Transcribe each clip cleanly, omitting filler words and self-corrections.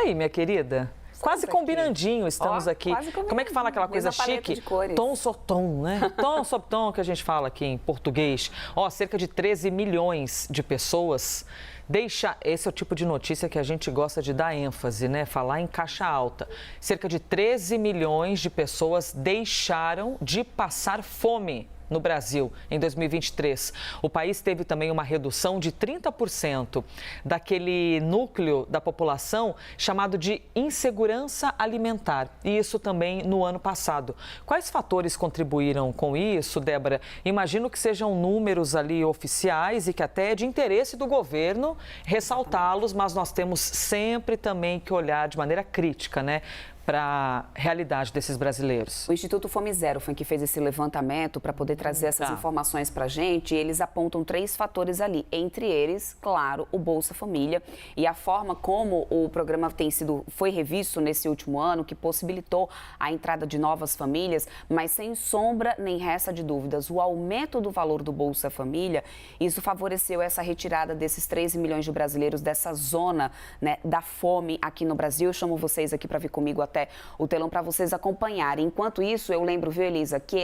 aí, minha querida? Quase combinandinho estamos aqui. Como é que fala aquela coisa chique? Tom sobre tom, né? Tom sobre tom que a gente fala aqui em português. Cerca de 13 milhões de pessoas esse é o tipo de notícia que a gente gosta de dar ênfase, né? Falar em caixa alta. Cerca de 13 milhões de pessoas deixaram de passar fome no Brasil em 2023. O país teve também uma redução de 30% daquele núcleo da população chamado de insegurança alimentar. E isso também no ano passado. Quais fatores contribuíram com isso, Débora? Imagino que sejam números ali oficiais e que até é de interesse do governo ressaltá-los, mas nós temos sempre também que olhar de maneira crítica, né, para a realidade desses brasileiros. O Instituto Fome Zero foi que fez esse levantamento para poder trazer essas informações para a gente. E eles apontam 3 fatores ali, entre eles, claro, o Bolsa Família e a forma como o programa foi revisto nesse último ano, que possibilitou a entrada de novas famílias, mas sem sombra nem resta de dúvidas, o aumento do valor do Bolsa Família, isso favoreceu essa retirada desses 13 milhões de brasileiros dessa zona, né, da fome aqui no Brasil. Eu chamo vocês aqui para vir comigo até o telão para vocês acompanharem. Enquanto isso, eu lembro, viu, Elisa, que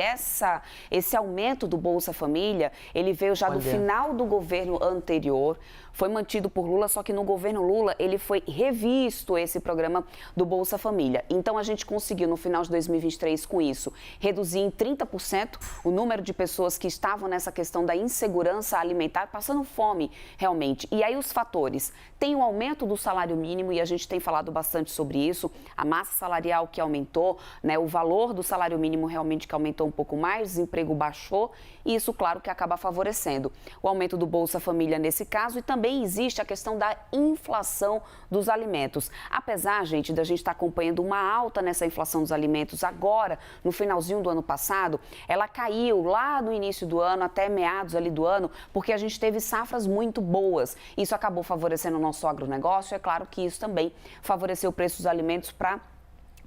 esse aumento do Bolsa Família, ele veio já do final do governo anterior, foi mantido por Lula, só que no governo Lula ele foi revisto esse programa do Bolsa Família. Então a gente conseguiu no final de 2023 com isso reduzir em 30% o número de pessoas que estavam nessa questão da insegurança alimentar, passando fome realmente. E aí os fatores, tem o aumento do salário mínimo e a gente tem falado bastante sobre isso, a massa salarial que aumentou, né, o valor do salário mínimo realmente que aumentou um pouco mais, o desemprego baixou e isso, claro, que acaba favorecendo o aumento do Bolsa Família nesse caso e também existe a questão da inflação dos alimentos. Apesar, gente, da gente estar acompanhando uma alta nessa inflação dos alimentos agora, no finalzinho do ano passado, ela caiu lá no início do ano, até meados ali do ano, porque a gente teve safras muito boas. Isso acabou favorecendo o nosso agronegócio. É claro que isso também favoreceu o preço dos alimentos para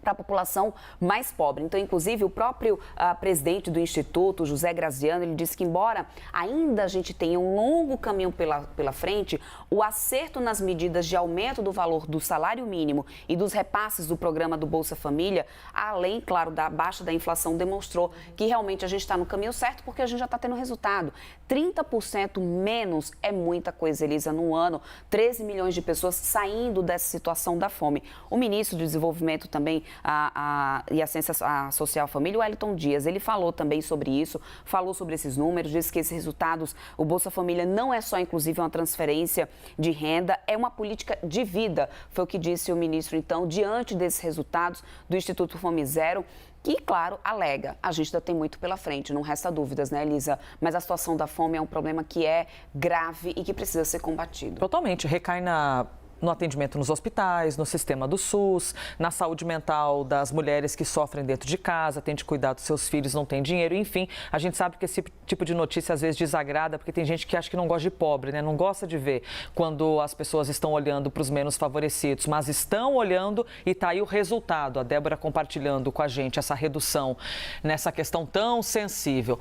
a população mais pobre. Então, inclusive, o próprio presidente do Instituto, José Graziano, ele disse que, embora ainda a gente tenha um longo caminho pela frente, o acerto nas medidas de aumento do valor do salário mínimo e dos repasses do programa do Bolsa Família, além, claro, da baixa da inflação, demonstrou que realmente a gente está no caminho certo, porque a gente já está tendo resultado. 30% menos é muita coisa, Elisa, no ano. 13 milhões de pessoas saindo dessa situação da fome. O ministro do Desenvolvimento também e Assistência Social Família, o Wellington Dias, ele falou também sobre isso, falou sobre esses números, disse que esses resultados, o Bolsa Família não é só, inclusive, uma transferência de renda, é uma política de vida, foi o que disse o ministro, então, diante desses resultados do Instituto Fome Zero, que, claro, alega, a gente ainda tem muito pela frente, não resta dúvidas, né, Elisa? Mas a situação da fome é um problema que é grave e que precisa ser combatido. Totalmente, recai no atendimento nos hospitais, no sistema do SUS, na saúde mental das mulheres que sofrem dentro de casa, têm de cuidar dos seus filhos, não tem dinheiro, enfim. A gente sabe que esse tipo de notícia às vezes desagrada, porque tem gente que acha que não gosta de pobre, né? Não gosta de ver quando as pessoas estão olhando para os menos favorecidos, mas estão olhando e está aí o resultado. A Débora compartilhando com a gente essa redução nessa questão tão sensível.